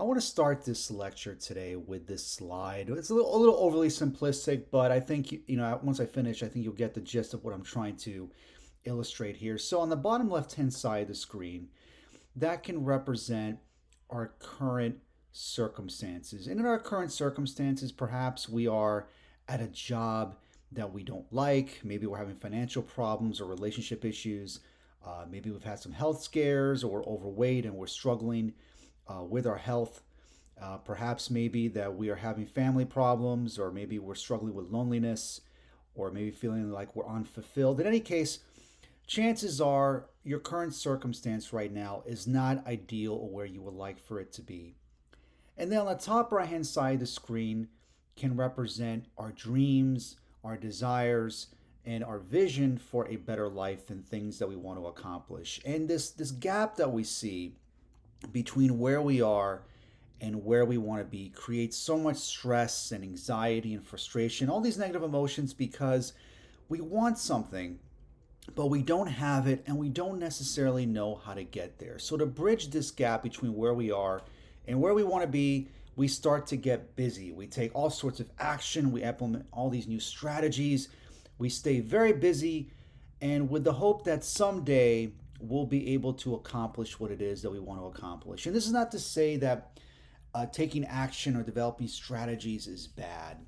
I want to start this lecture today with this slide. It's a little overly simplistic, but I think once I finish, I think you'll get the gist of what I'm trying to illustrate here. So on the bottom left-hand side of the screen, that can represent our current circumstances. And in our current circumstances, perhaps we are at a job that we don't like. Maybe we're having financial problems or relationship issues. Maybe we've had some health scares or we're overweight and we're struggling with our health. Perhaps maybe that we are having family problems, or maybe we're struggling with loneliness, or maybe feeling like we're unfulfilled. In any case, chances are your current circumstance right now is not ideal or where you would like for it to be. And then on the top right hand side of the screen can represent our dreams, our desires, and our vision for a better life and things that we want to accomplish. And this gap that we see between where we are and where we want to be creates so much stress and anxiety and frustration, all these negative emotions, because we want something, but we don't have it and we don't necessarily know how to get there. So, to bridge this gap between where we are and where we want to be, we start to get busy. We take all sorts of action, we implement all these new strategies, we stay very busy, and with the hope that someday we'll be able to accomplish what it is that we want to accomplish. And this is not to say that taking action or developing strategies is bad.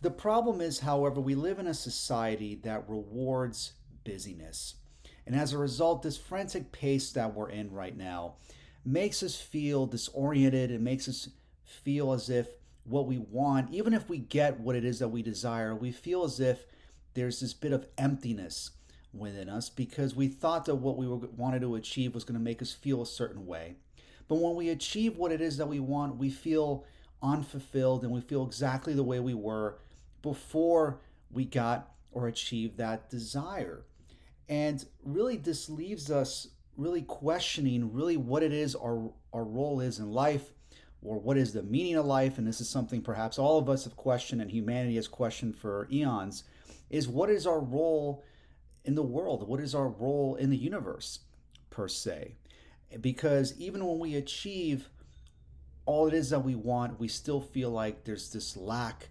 The problem is, however, we live in a society that rewards busyness. And as a result, this frantic pace that we're in right now makes us feel disoriented. It makes us feel as if what we want, even if we get what it is that we desire, we feel as if there's this bit of emptiness within us because we thought that what we wanted to achieve was going to make us feel a certain way. But when we achieve what it is that we want, we feel unfulfilled and we feel exactly the way we were before we got or achieved that desire. And really, this leaves us really questioning really what it is our role is in life, or what is the meaning of life. And this is something perhaps all of us have questioned and humanity has questioned for eons, is what is our role in the world? What is our role in the universe, per se? Because even when we achieve all it is that we want, we still feel like there's this lack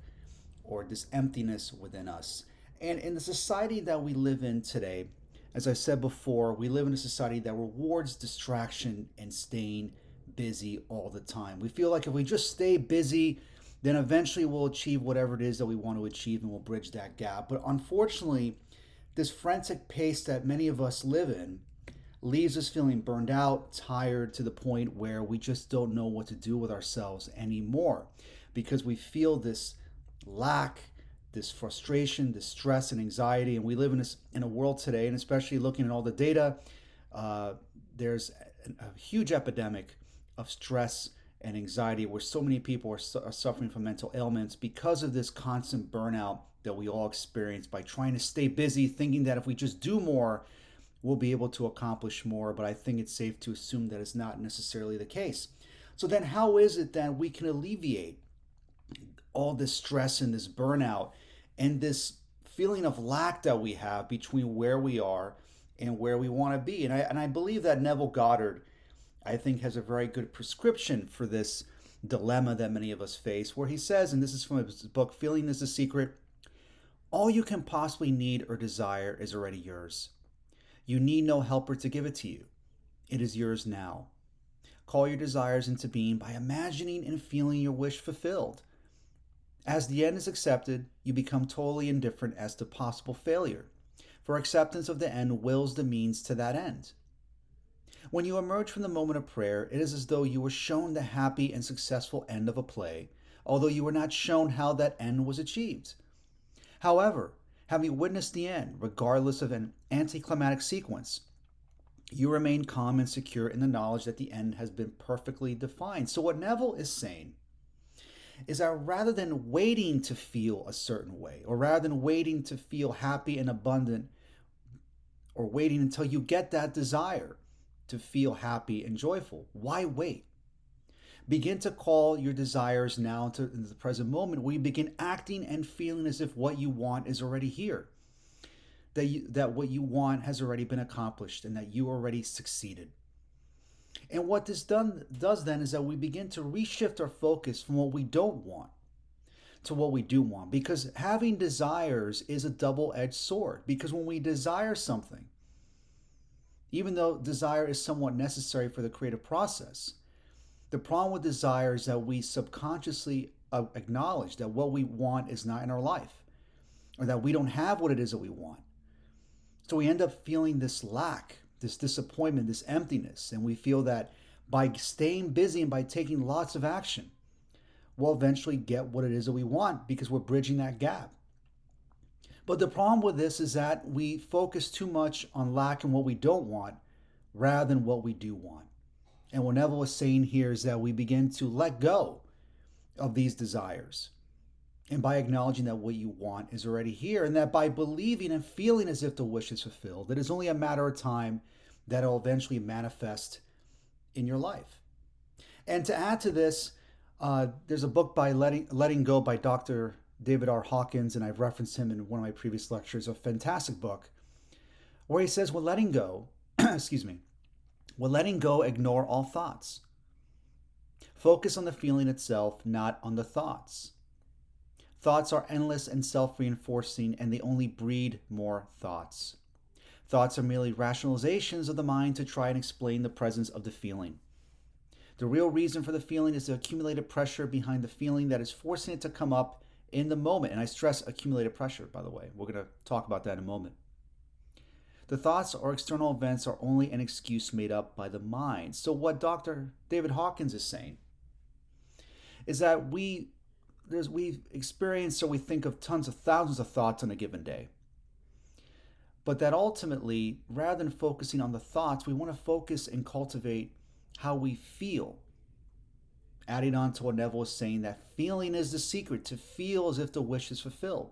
or this emptiness within us. And in the society that we live in today, as I said before, we live in a society that rewards distraction and staying busy all the time. We feel like if we just stay busy, then eventually we'll achieve whatever it is that we want to achieve and we'll bridge that gap. But unfortunately, this frantic pace that many of us live in leaves us feeling burned out, tired, to the point where we just don't know what to do with ourselves anymore because we feel this lack, this frustration, this stress and anxiety. And we live in a world today, and especially looking at all the data, there's a huge epidemic of stress and anxiety where so many people are suffering from mental ailments because of this constant burnout that we all experience by trying to stay busy, thinking that if we just do more, we'll be able to accomplish more. But I think it's safe to assume that it's not necessarily the case. So then how is it that we can alleviate all this stress and this burnout and this feeling of lack that we have between where we are and where we want to be? And I believe that Neville Goddard, I think, has a very good prescription for this dilemma that many of us face, where he says, and this is from his book, Feeling is the Secret, all you can possibly need or desire is already yours. You need no helper to give it to you. It is yours now. Call your desires into being by imagining and feeling your wish fulfilled. As the end is accepted, you become totally indifferent as to possible failure, for acceptance of the end wills the means to that end. When you emerge from the moment of prayer, it is as though you were shown the happy and successful end of a play, although you were not shown how that end was achieved. However, having witnessed the end, regardless of an anticlimactic sequence, you remain calm and secure in the knowledge that the end has been perfectly defined. So what Neville is saying is that rather than waiting to feel a certain way, or rather than waiting to feel happy and abundant, or waiting until you get that desire to feel happy and joyful, why wait? Begin to call your desires now into the present moment, where you begin acting and feeling as if what you want is already here, that what you want has already been accomplished, and that you already succeeded. And what does then is that we begin to reshift our focus from what we don't want to what we do want. Because having desires is a double edged sword. Because when we desire something, even though desire is somewhat necessary for the creative process, the problem with desire is that we subconsciously acknowledge that what we want is not in our life, or that we don't have what it is that we want. So we end up feeling this lack, this disappointment, this emptiness, and we feel that by staying busy and by taking lots of action, we'll eventually get what it is that we want because we're bridging that gap. But the problem with this is that we focus too much on lack and what we don't want rather than what we do want. And what Neville was saying here is that we begin to let go of these desires. And by acknowledging that what you want is already here, and that by believing and feeling as if the wish is fulfilled, it is only a matter of time that it will eventually manifest in your life. And to add to this, there's a book by Letting Go by Dr. David R. Hawkins, and I've referenced him in one of my previous lectures, a fantastic book, where he says, when letting go, excuse me, when letting go, ignore all thoughts. Focus on the feeling itself, not on the thoughts. Thoughts are endless and self-reinforcing, and they only breed more thoughts. Thoughts are merely rationalizations of the mind to try and explain the presence of the feeling. The real reason for the feeling is the accumulated pressure behind the feeling that is forcing it to come up in the moment. And I stress accumulated pressure, by the way. We're going to talk about that in a moment. The thoughts or external events are only an excuse made up by the mind. So what Dr. David Hawkins is saying is that we experience or we think of thousands of thoughts on a given day. But that ultimately, rather than focusing on the thoughts, we want to focus and cultivate how we feel. Adding on to what Neville was saying, that feeling is the secret, to feel as if the wish is fulfilled.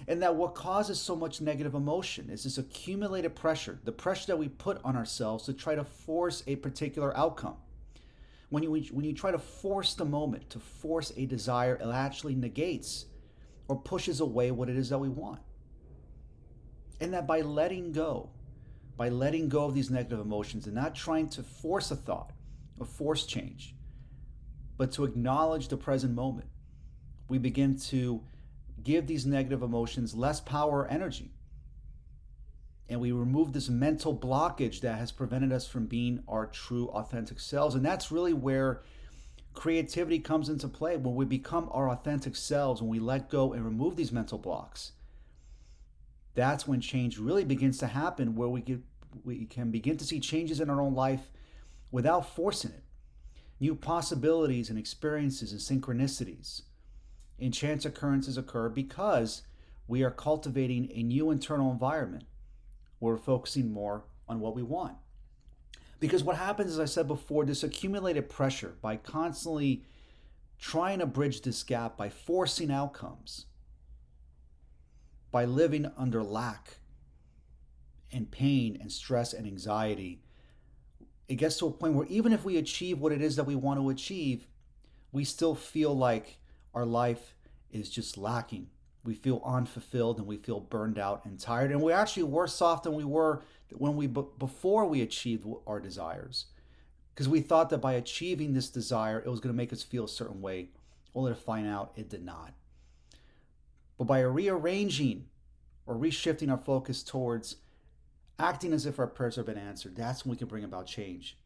And that what causes so much negative emotion is this accumulated pressure, the pressure that we put on ourselves to try to force a particular outcome. When you try to force the moment, to force a desire, it actually negates or pushes away what it is that we want. And that by letting go of these negative emotions and not trying to force a thought or force change, but to acknowledge the present moment, we begin to give these negative emotions less power or energy. And we remove this mental blockage that has prevented us from being our true, authentic selves. And that's really where creativity comes into play, when we become our authentic selves, when we let go and remove these mental blocks. That's when change really begins to happen, where we can begin to see changes in our own life without forcing it. New possibilities and experiences and synchronicities and chance occurrences occur because we are cultivating a new internal environment where we're focusing more on what we want. Because what happens, as I said before, this accumulated pressure by constantly trying to bridge this gap, by forcing outcomes, by living under lack and pain and stress and anxiety, it gets to a point where even if we achieve what it is that we want to achieve, we still feel like our life is just lacking. We feel unfulfilled and we feel burned out and tired. And we're actually worse off than we were before we achieved our desires. Because we thought that by achieving this desire, it was going to make us feel a certain way, only to find out it did not. But by rearranging or reshifting our focus towards acting as if our prayers have been answered, that's when we can bring about change.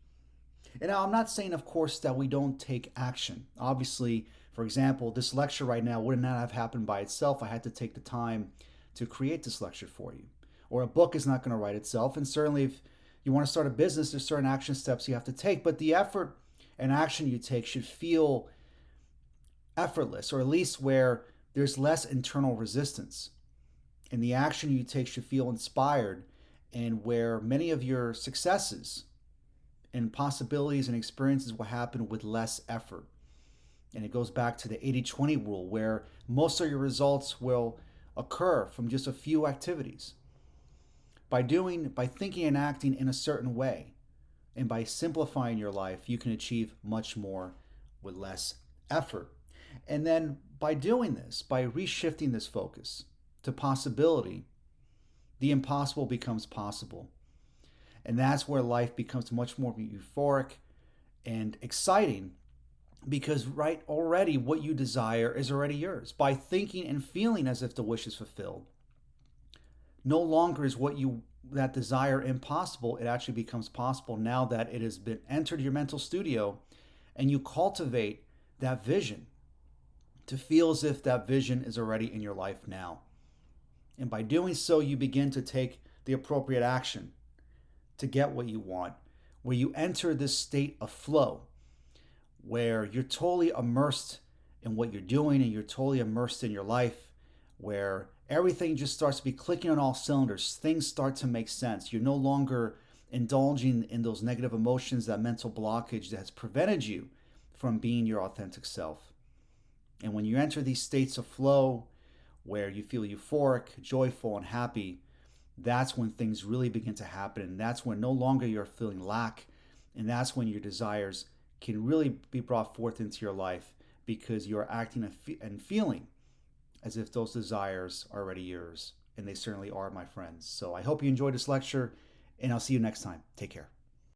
And now I'm not saying, of course, that we don't take action. Obviously, for example, this lecture right now would not have happened by itself. I had to take the time to create this lecture for you. Or a book is not going to write itself. And certainly if you want to start a business, there's certain action steps you have to take. But the effort and action you take should feel effortless, or at least where there's less internal resistance. And the action you take should feel inspired, and where many of your successes and possibilities and experiences will happen with less effort. And it goes back to the 80-20 rule, where most of your results will occur from just a few activities. By thinking and acting in a certain way, and by simplifying your life, you can achieve much more with less effort. And then by doing this, by reshifting this focus to possibility, the impossible becomes possible. And that's where life becomes much more euphoric and exciting because right already what you desire is already yours. By thinking and feeling as if the wish is fulfilled, no longer is what you that desire impossible. It actually becomes possible now that it has been entered your mental studio and you cultivate that vision to feel as if that vision is already in your life now. And by doing so, you begin to take the appropriate action to get what you want, where you enter this state of flow, where you're totally immersed in what you're doing and you're totally immersed in your life, where everything just starts to be clicking on all cylinders. Things start to make sense. You're no longer indulging in those negative emotions, that mental blockage that has prevented you from being your authentic self. And when you enter these states of flow where you feel euphoric, joyful, and happy, that's when things really begin to happen. And that's when no longer you're feeling lack. And that's when your desires can really be brought forth into your life because you're acting and feeling as if those desires are already yours. And they certainly are, my friends. So I hope you enjoyed this lecture, and I'll see you next time. Take care.